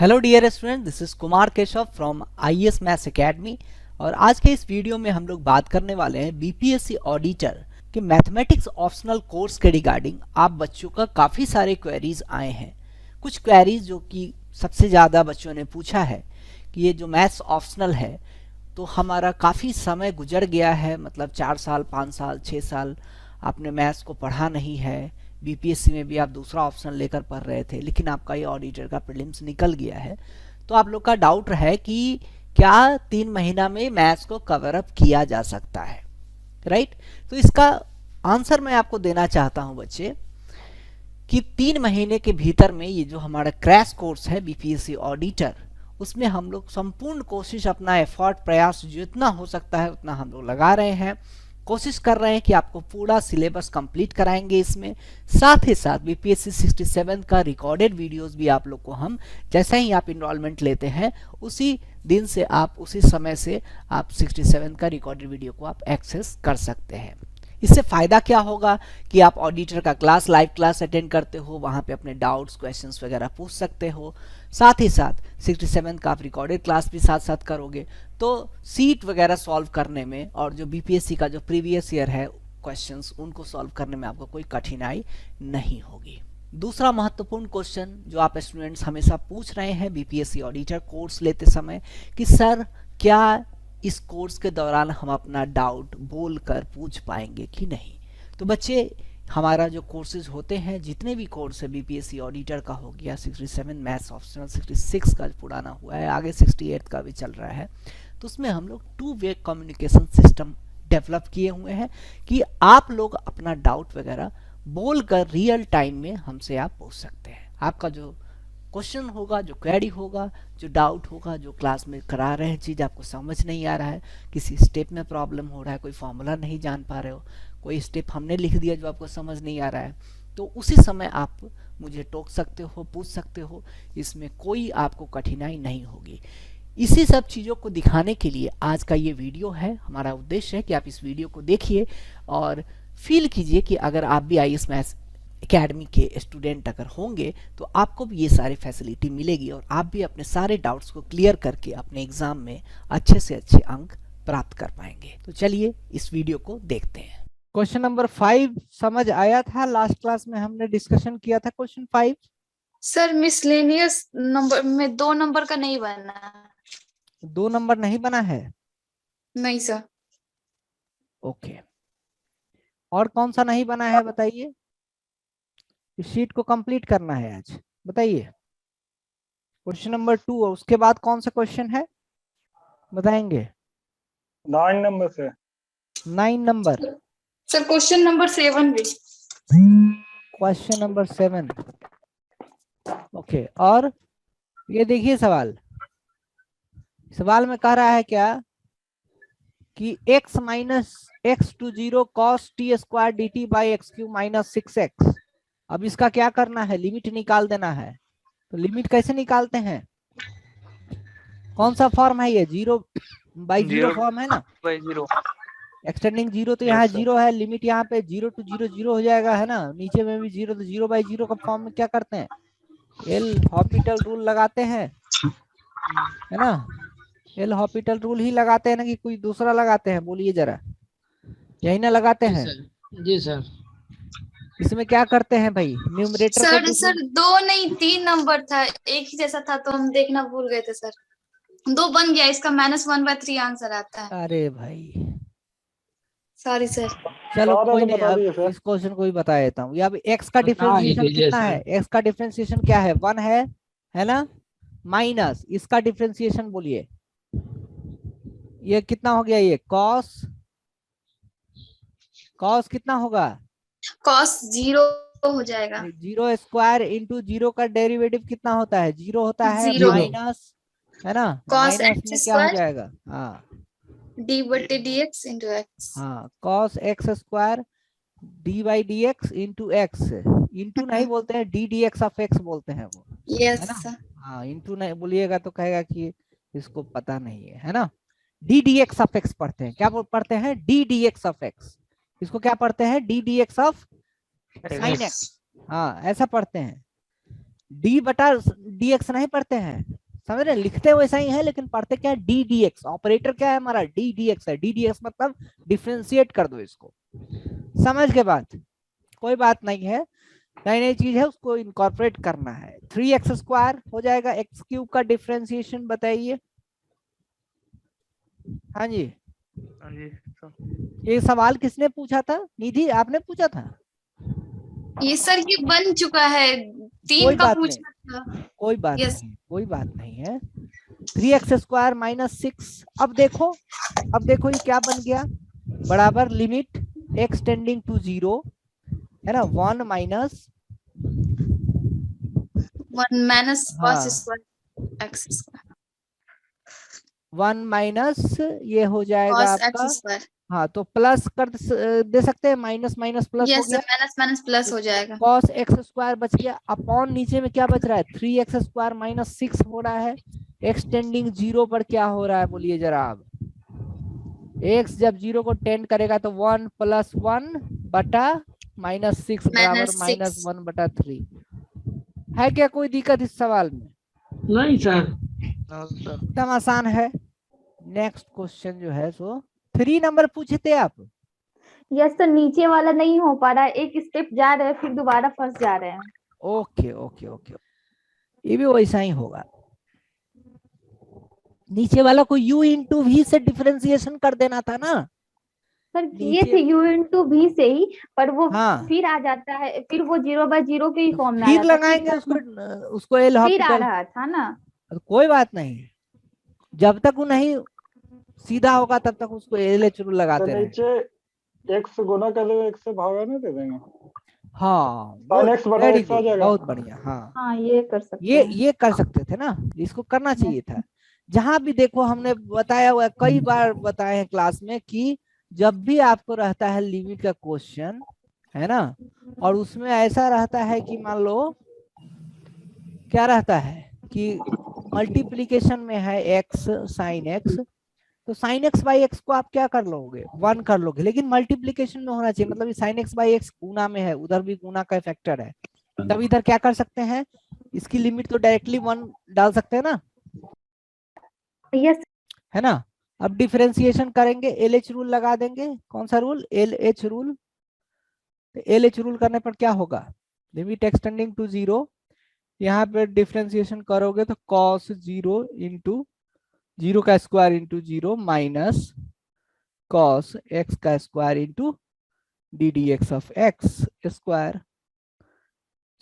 Hello dear student, this is Kumar Keshav from IAS maths academy. और आज के इस वीडियो में हम लोग बात करने वाले हैं बीपीएससी ऑडिटर के मैथमेटिक्स ऑप्शनल कोर्स के रिगार्डिंग। आप बच्चों का काफ़ी सारे क्वेरीज आए हैं। कुछ क्वेरीज जो कि सबसे ज़्यादा बच्चों ने पूछा है कि ये जो मैथ्स ऑप्शनल है तो हमारा काफ़ी समय गुजर गया है, मतलब 4 साल 5 साल 6 साल आपने मैथ्स को पढ़ा नहीं है। बीपीएससी में भी आप दूसरा ऑप्शन लेकर पढ़ रहे थे, लेकिन आपका ये ऑडिटर का प्रीलिम्स निकल गया है। तो आप लोग का डाउट है कि क्या 3 महीना में मैथ्स को कवर अप किया जा सकता है, राइट? तो इसका आंसर मैं आपको देना चाहता हूं बच्चे कि 3 महीने के भीतर में ये जो हमारा क्रैश कोर्स है बीपीएससी ऑडिटर, उसमें हम लोग संपूर्ण कोशिश, अपना एफर्ट, प्रयास जितना हो सकता है उतना हम लोग लगा रहे हैं। कोशिश कर रहे हैं कि आपको पूरा सिलेबस कंप्लीट कराएंगे इसमें। साथ ही साथ बीपीएससी 67 का रिकॉर्डेड वीडियोस भी आप लोग को हम, जैसे ही आप इनरोलमेंट लेते हैं उसी दिन से आप, उसी समय से आप 67 का रिकॉर्डेड वीडियो को आप एक्सेस कर सकते हैं। इससे फ़ायदा क्या होगा कि आप ऑडिटर का क्लास, लाइव क्लास अटेंड करते हो, वहाँ पे अपने डाउट्स, क्वेश्चंस वगैरह पूछ सकते हो। साथ ही साथ 67 का आप रिकॉर्डेड क्लास भी साथ साथ करोगे, तो सीट वगैरह सॉल्व करने में और जो बीपीएससी का जो प्रीवियस ईयर है क्वेश्चंस, उनको सॉल्व करने में आपको कोई कठिनाई नहीं होगी। दूसरा महत्वपूर्ण क्वेश्चन जो आप स्टूडेंट्स हमेशा पूछ रहे हैं बीपीएससी ऑडिटर कोर्स लेते समय कि सर क्या इस कोर्स के दौरान हम अपना डाउट बोलकर पूछ पाएंगे कि नहीं। तो बच्चे, हमारा जो कोर्सेज होते हैं, जितने भी कोर्स है बीपीएससी ऑडिटर का हो गया, 67 मैथ्स ऑप्शनल, 66 का पुराना हुआ है, आगे 68 का भी चल रहा है, तो उसमें हम लोग 2 वे कम्युनिकेशन सिस्टम डेवलप किए हुए हैं कि आप लोग अपना डाउट वगैरह बोलकर रियल टाइम में हमसे आप पूछ सकते हैं। आपका जो क्वेश्चन होगा, जो क्वेरी होगा, जो डाउट होगा, जो क्लास में करा रहे हैं चीज़ आपको समझ नहीं आ रहा है, किसी स्टेप में प्रॉब्लम हो रहा है, कोई फॉर्मूला नहीं जान पा रहे हो, कोई स्टेप हमने लिख दिया जो आपको समझ नहीं आ रहा है, तो उसी समय आप मुझे टोक सकते हो, पूछ सकते हो। इसमें कोई आपको कठिनाई नहीं होगी। इसी सब चीज़ों को दिखाने के लिए आज का ये वीडियो है। हमारा उद्देश्य है कि आप इस वीडियो को देखिए और फील कीजिए कि अगर आप भी आईएएस मैथ्स एकेडमी के स्टूडेंट अगर होंगे तो आपको भी ये सारी फैसिलिटी मिलेगी और आप भी अपने सारे डाउट्स को क्लियर करके अपने एग्जाम में अच्छे से अच्छे अंक प्राप्त कर पाएंगे। तो चलिए इस वीडियो को देखते हैं। क्वेश्चन नंबर 5 समझ आया था? लास्ट क्लास में हमने डिस्कशन किया था क्वेश्चन 5। सर मिसलेनियस नंबर में 2 नंबर का नहीं बना। 2 नंबर नहीं बना है? नहीं सर। ओके, और कौन सा नहीं बना है बताइए? इस शीट को कंप्लीट करना है आज, बताइए। क्वेश्चन नंबर 2 और उसके बाद कौन सा क्वेश्चन है बताएंगे? 9 नंबर से। 9 नंबर। सर क्वेश्चन नंबर 7 भी। Question number 7। ओके, और ये देखिए सवाल में कह रहा है क्या कि x minus x to 0 cos t square d t by x q minus 6x। अब इसका क्या करना है? लिमिट निकाल देना है। तो लिमिट कैसे निकालते हैं? कौन सा फॉर्म है ये? 0/0 फॉर्म है ना? 0/0 एक्सटेंडिंग 0, तो यहाँ 0 है, लिमिट यहाँ पे 0 to 0 0 हो जाएगा, है ना? नीचे में भी 0, तो 0/0 का फॉर्म में क्या करते हैं? एल हॉपिटल रूल लगाते हैं, है ना? एल हॉपिटल रूल ही लगाते हैं ना कि कोई दूसरा लगाते हैं? बोलिए जरा, यही ना लगाते हैं? जी सर। इसमें क्या करते हैं भाई? न्यूमरेटर को सर 2 नहीं 3 नंबर था, एक ही जैसा था तो हम देखना भूल गए थे सर। 2 बन गया, इसका -1/3 आंसर आता है। अरे भाई, सॉरी सर। चलो सारा कोई तो नहीं, बता अब दिए सर। इस क्वेश्चन को भी बता देता हूँ। यहाँ एक्स का बता ही डिफरेंशिएशन दीजिए कितना सर। है? एक्स का डिफरेंशिएशन क्या है? 1 है ना? माइनस इसका डिफरेंशिएशन बोलिए, ये कितना हो गया? ये कॉस कितना होगा? कॉस 0 हो जाएगा। 0 स्क्वायर इंटू 0 का डेरिवेटिव कितना होता है? 0 होता है, 0 माइनस, है ना? कॉस माइनस एक्स में क्या हो स्क्वायर जाएगा? हाँ d/dx इंटू एक्स। हाँ, cos x square d/dx into x. Into नहीं बोलते हैं, ddx ऑफ एक्स बोलते हैं वो, है ना? यस। हाँ, इंटू नहीं बोलिएगा तो कहेगा कि इसको पता नहीं है ना? ddx ऑफ एक्स पढ़ते हैं। क्या पढ़ते हैं? ddx of x. इसको क्या पढ़ते हैं? ddx of sine x. हाँ, ऐसा पढ़ते हैं। डी बटा डी एक्स नहीं पढ़ते हैं, समझ रहे, लिखते वैसा ही है लेकिन पढ़ते क्या है, डी डी एक्स। ऑपरेटर क्या है हमारा, डी डी एक्स है। डी डी एक्स मतलब डिफ्रेंशिएट कर दो इसको, समझ के बात, कोई बात नहीं है, नई नई चीज है, उसको इनकॉर्पोरेट करना है। 3x² हो जाएगा, x³ का डिफ्रेंशिएशन बताइए। हाँ जी, हाँ जी ये सवाल किसने पूछा था, निधि आपने पूछा था? ये सर ये बन चुका है, कोई 3 का बात नहीं, पूछना था। कोई बात यस नहीं, कोई बात नहीं है। 3x² माइनस 6, अब देखो ये क्या बन गया, बराबर लिमिट x टेंडिंग टू 0 है ना, 1 माइनस 1 माइनस हाँ cos square x square 1 minus ये हो जाएगा cos आपका, x स्क्वायर। हाँ तो प्लस कर दे सकते हैं, माइनस माइनस प्लस हो यस गया, सर, माइनस माइनस प्लस हो जाएगा। cos x² बच गया, अपॉन नीचे में क्या बच रहा है, 3x² माइनस 6 हो रहा है, x टेंडिंग 0 पर क्या हो रहा है बोलिए जरा आप, x जब 0 को टेंड करेगा तो 1 + 1 बटा -6 बराबर -6 -1/3। है क्या कोई दिक्कत इस सवाल में? नहीं सर। एकदम आसान है। नेक्स्ट क्वेश्चन जो है सो 3 नंबर पूछे थे आप। यस सर, नीचे वाला नहीं हो पा रहा है, एक स्टेप जा रहे हैं फिर दोबारा फंस जा रहे हैं। ओके ओके ओके, ये भी वैसा ही होगा, नीचे वाला को u इंटू v से डिफरेंशिएशन कर देना था ना। सर ये नीचे थे u इंटू भी से ही, पर वो हाँ फिर आ जाता है, फिर वो 0/0 के ही फॉर्म में आ फिर जाता है, लगाएंगे उसको एल फिर आ हॉस्पिटल, रहा था ना। कोई बात नहीं, जब तक वो नहीं सीधा होगा तब तक उसको एल एच रूल तो लगाते रहे। नीचे x गुना कर दो, x से भागा नहीं दे देंगे, हाँ sin x बटा वेरी x आ गुड, जाएगा। बहुत बढ़िया, हाँ हाँ ये कर सकते हैं। ये कर सकते थे ना, इसको करना चाहिए था। जहां भी देखो हमने बताया हुआ है, कई बार बताए हैं क्लास में कि जब भी आपको रहता है लिमिट का क्वेश्चन है ना, और उसमें ऐसा रहता है कि मान लो क्या रहता है कि मल्टीप्लीकेशन में है x sin x, तो sin x/x को आप क्या कर लोगे, 1 कर लोगे, लेकिन मल्टीप्लीकेशन में होना चाहिए, मतलब sin x/x गुना में है, उधर भी गुना का फैक्टर है, तब इधर क्या कर सकते हैं, इसकी लिमिट तो डायरेक्टली 1 डाल सकते हैं ना, यस है ना। अब डिफरेंशिएशन करेंगे, एल एच रूल लगा देंगे, कौन सा रूल, एल एच रूल। तो एल एच रूल करने पर क्या होगा, लिमिट एक्सटेंडिंग टू 0, यहाँ पे डिफरेंशिएशन करोगे तो cos 0 इंटू 0 का square into 0 minus cos x का square into D D x of x square,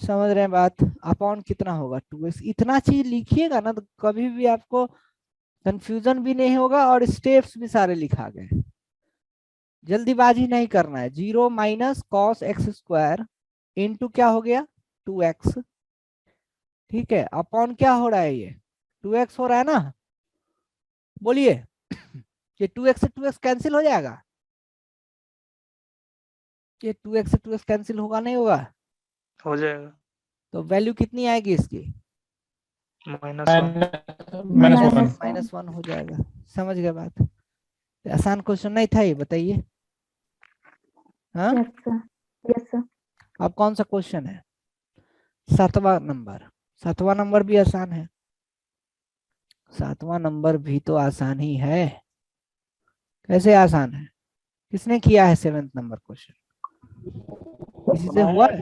समझ रहे हैं बात, अपॉन कितना होगा 2x। इतना चीज लिखिएगा ना तो कभी भी आपको कंफ्यूजन भी नहीं होगा और स्टेप्स भी सारे लिखा गए, जल्दीबाजी नहीं करना है। 0 माइनस cos x² इंटू क्या हो गया 2x, ठीक है, अपॉन क्या हो रहा है, ये 2x हो रहा है ना, बोलिए ये 2x से 2x कैंसिल हो जाएगा, ये 2x से 2x कैंसिल होगा नहीं होगा, हो जाएगा तो वैल्यू कितनी आएगी इसकी, -1 -1 हो जाएगा, समझ गए बात। तो आसान क्वेश्चन नहीं था ये, बताइए। हाँ यस सर, यस सर। अब कौन सा क्वेश्चन है, 7वां नंबर, 7वां नंबर भी आसान है, 7वां नंबर भी तो आसान ही है, कैसे आसान है, किसने किया है 7th नंबर क्वेश्चन, किसी से हुआ है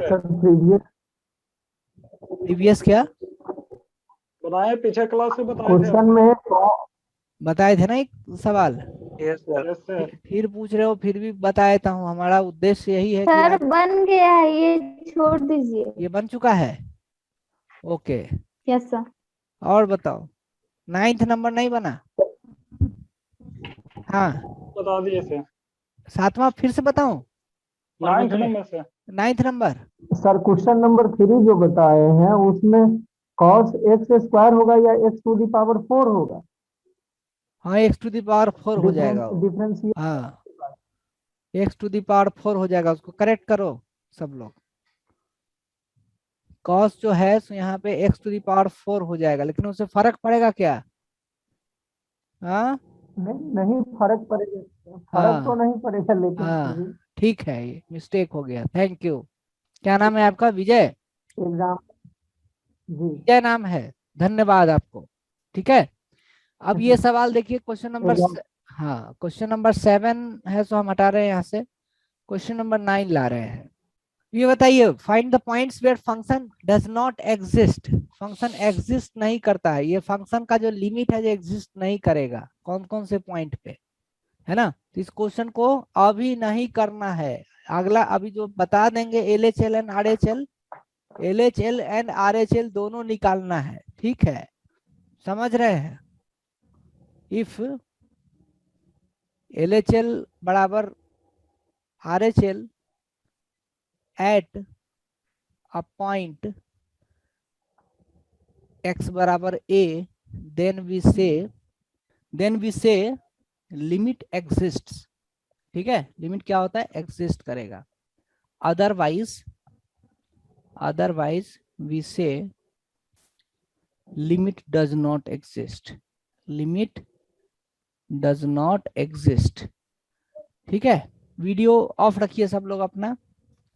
प्रीवियस, क्या बनाए, पीछे क्लास से बताए थे। क्वेश्चन में बताए थे ना एक सवाल, यस सर। फिर पूछ रहे हो, फिर भी बता देता हूँ, हमारा उद्देश्य यही है कि सर आप, बन गया है, ये छोड़ दीजिए। ये बन चुका है, ओके। Yes sir. और बताओ 9th नंबर नहीं बना, हाँ बता दिए थे 7वां फिर से बताऊं, 9th नंबर से। 9th number, sir question number 3 जो बताए हैं उसमें cos x² होगा या x⁴ होगा, हाँ x⁴ हो जाएगा वो, डिफरेंशिएट हाँ x⁴ हो जाएगा, उसको करेक्ट करो सब लोग, cos जो है सो यहाँ पे x⁴ हो जाएगा, लेकिन उससे फर्क पड़ेगा क्या, हाँ नहीं फर्क पड़ेगा, हाँ तो नहीं पड़ेगा लेकिन हाँ फिर भी ठीक है, ये मिस्टेक हो गया, थैंक यू। क्या नाम है आपका, विजय, एग्जाम जी क्या नाम है, धन्यवाद आपको। ठीक है, अब ये सवाल देखिए, क्वेश्चन नंबर हाँ क्वेश्चन नंबर 7 है, तो हम हटा रहे हैं यहाँ से, क्वेश्चन नंबर 9 ला रहे हैं। ये बताइए, find the points where function does not exist, function exist नहीं करता है, ये फंक्शन का जो लिमिट है जो एग्जिस्ट नहीं करेगा, कौन कौन से पॉइंट पे, है ना। तो इस क्वेश्चन को अभी नहीं करना है, अगला अभी जो बता देंगे LHL and RHL, LHL and RHL दोनों निकालना है, ठीक है, समझ रहे हैं। इफ LHL बराबर RHL at a point x बराबर a, then we say limit exists, ठीक है, लिमिट क्या होता है, एग्जिस्ट करेगा, अदरवाइज वी से limit does not exist, limit does not exist. ठीक है, वीडियो ऑफ रखिए सब लोग अपना,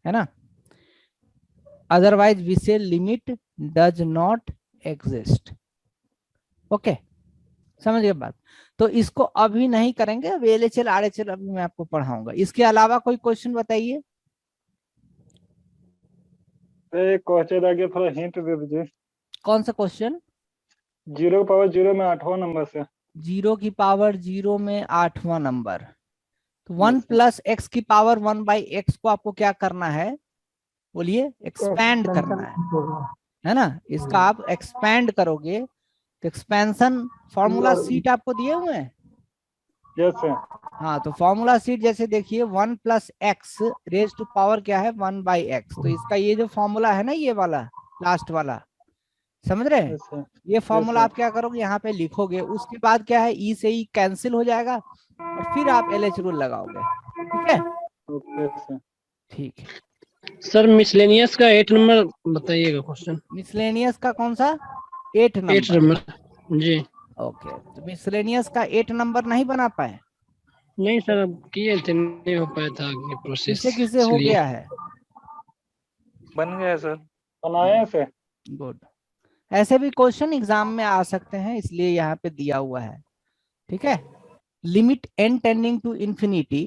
है ना, अदरवाइज वी से limit does not exist. Okay, समझ गए बात। तो इसको अभी नहीं करेंगे, अब LHL RHL अभी मैं आपको पढ़ाऊंगा। इसके अलावा कोई क्वेश्चन बताइए। एक क्वेश्चन आगे थोड़ा हिंट दे दीजिए। कौन सा क्वेश्चन? 0 पावर 0 में 8वां नंबर से। 0 की पावर 0 में 8वां नंबर, तो 1 Yes, sir. प्लस एक्स की पावर 1/x को आपको क्या करना है, बोलिए, एक्सपैंड करना है ना। इसका आप एक्सपैंड करोगे तो एक्सपेंशन फॉर्मूला सीट आपको दिए हुए हैं। Yes sir. हाँ, तो फॉर्मूला सीट जैसे देखिए, 1 plus x raise to power क्या है, 1/x, तो इसका ये जो फॉर्मूला है ना, ये वाला लास्ट वाला, समझ रहे हैं, यस सर। ये फॉर्मूला sir. आप क्या करोगे, यहाँ पे लिखोगे, उसके बाद क्या है, ई से ई कैंसिल हो जाएगा और फिर आप LH रूल लगाओगे। ठीक है, ओके सर। ठीक है। सर मिसलेनियस का 8 नंबर बताइएगा क्वेश्चन। मिसलेनियस का कौन सा, 8 8 नंबर? नंबर जी। ओके, तो मिसलेनियस का 8 नंबर नहीं बना पाए? नहीं सर, अब किए थे, नहीं हो पाया था आगे प्रोसेस, किसे किसे हो इसलिए। गया है? बन गया सर। बनाए हैं सर। गुड, ऐसे भी क्वेश्चन एग्जाम में आ सकते हैं, इसलिए यहाँ पे दिया हुआ है। ठीक है, limit n tending to infinity,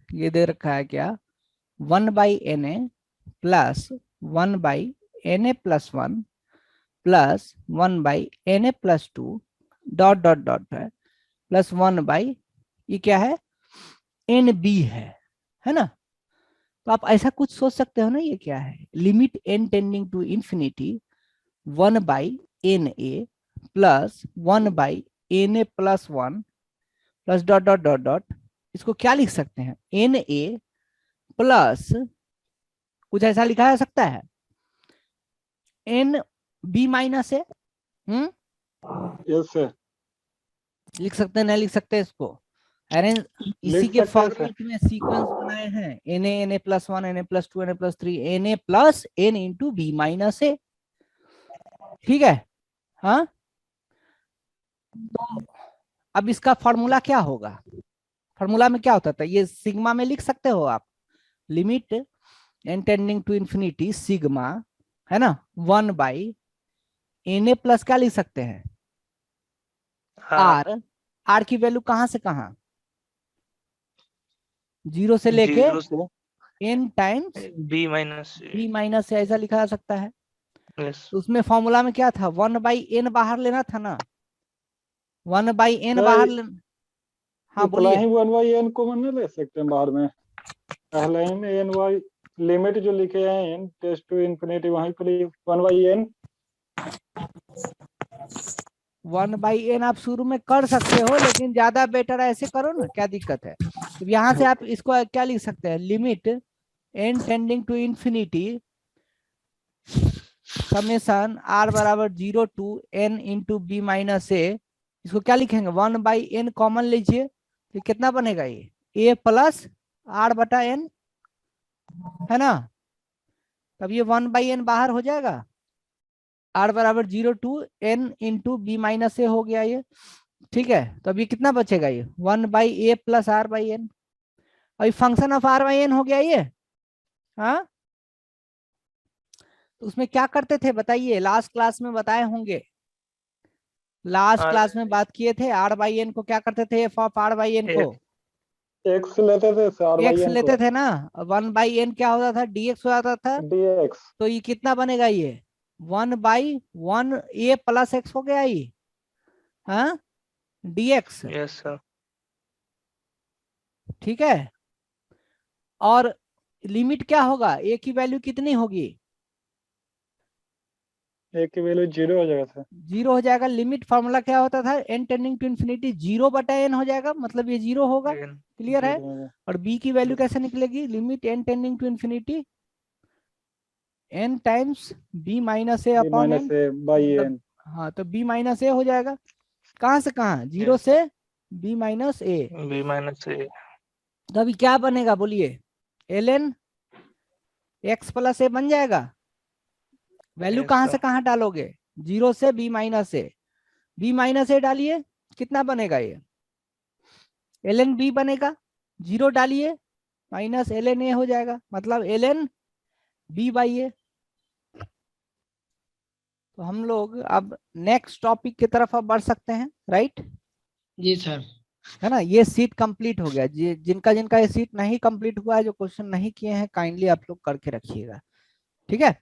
ये दे रखा है क्या, 1/na plus 1/na plus 1 plus 1/na plus 2 dot dot dot है प्लस 1/ ये क्या है, nb है ना। तो आप ऐसा कुछ सोच सकते हो ना, ये क्या है, limit n tending to infinity 1/na plus 1/na plus 1 plus dot dot dot dot, इसको क्या लिख सकते हैं, na प्लस कुछ ऐसा लिखा जा सकता है, nb minus a, yes sir. लिख सकते हैं, नहीं लिख सकते इसको, अरेंज इसी लिख के सकते हैं फॉर्मेट में सीक्वेंस बनाए हैं, na plus 1 na plus 2 na plus 3 na plus n into b minus a। ठीक है, हाँ, तो अब इसका फॉर्मूला क्या होगा, फॉर्मूला में क्या होता था, ये सिग्मा में लिख सकते हो आप, limit n tending to infinity sigma, है ना, 1/na प्लस क्या लिख सकते हैं, हाँ, r की वैल्यू कहां से कहां, 0 से लेके 0 से n times b minus b minus से, ऐसा लिखा जा सकता है। यस तो उसमें फॉर्मूला में क्या था, 1/n बाहर लेना था ना, 1/n सर, बाहर लेना। हाँ इतना बोलिए। ही 1/n को मन ले सकते हैं बाहर में, पहले ही में ny लिमिट जो लिखे हैं n टेस्ट टू इंफिनिटी, वहीं पर 1/n 1/n आप शुरू में कर सकते हो, लेकिन ज्यादा बेटर ऐसे करो ना, क्या दिक्कत है। तो यहाँ से आप इसको क्या लिख सकते हैं, limit n tending to infinity summation r बराबर 0 to n into b minus a, इसको क्या लिखेंगे, 1/n कॉमन लीजिए, तो कितना बनेगा, ये a प्लस r बटा n, है ना। तब ये 1/n बाहर हो जाएगा, r बराबर 0 to n into b minus a हो गया ये। ठीक है, तो अभी कितना बचेगा, ये 1/a प्लस r/n, अभी फंक्शन ऑफ r/n हो गया ये। हाँ, तो उसमें क्या करते थे बताइए, लास्ट क्लास में बताए होंगे, लास्ट R- क्लास में बात किए थे। आर बाई एन को क्या करते थे, F of R by N को एक्स लेते थे आर बाई एक्स एन लेते को थे ना, 1/n क्या होता था, dx हो जाता था। dx। तो ये कितना बनेगा, ये 1/1 a प्लस एक्स हो गया ये, हाँ, dx। yes sir, ठीक है, और लिमिट क्या होगा, a की वैल्यू कितनी होगी, ए की वैल्यू 0 हो जाएगा सर। 0 हो जाएगा। लिमिट फॉर्मूला क्या होता था, n tending to infinity 0/n हो जाएगा, मतलब ये 0 होगा। N, क्लियर है। 0 हो जाएगा। और b की वैल्यू कैसे निकलेगी, limit n tending to infinity n times b minus a b upon minus n। A by मतलब एन। हाँ, तो b माइनस ए हो जाएगा, कहाँ से कहाँ, 0 Yes. से b minus a. B minus A, तो अभी क्या बनेगा बोलिए, ln x प्लस ए बन जाएगा। वैल्यू yes कहाँ sir, से कहाँ डालोगे, 0 से b minus a, b minus ए डालिए, कितना बनेगा ये, ln b बनेगा, 0 डालिए माइनस ln ए हो जाएगा, मतलब ln b बाई ए। तो हम लोग अब नेक्स्ट टॉपिक की तरफ अब बढ़ सकते हैं, राइट, जी सर। है ना। ये सीट कंप्लीट हो गया, जिनका जिनका ये सीट नहीं कंप्लीट हुआ है, जो क्वेश्चन नहीं किए हैं, काइंडली आप लोग करके रखिएगा, ठीक है।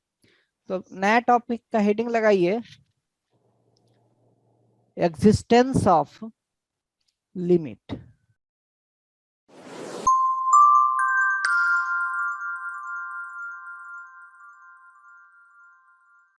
तो नया टॉपिक का हेडिंग लगाइए, एग्जिस्टेंस ऑफ लिमिट।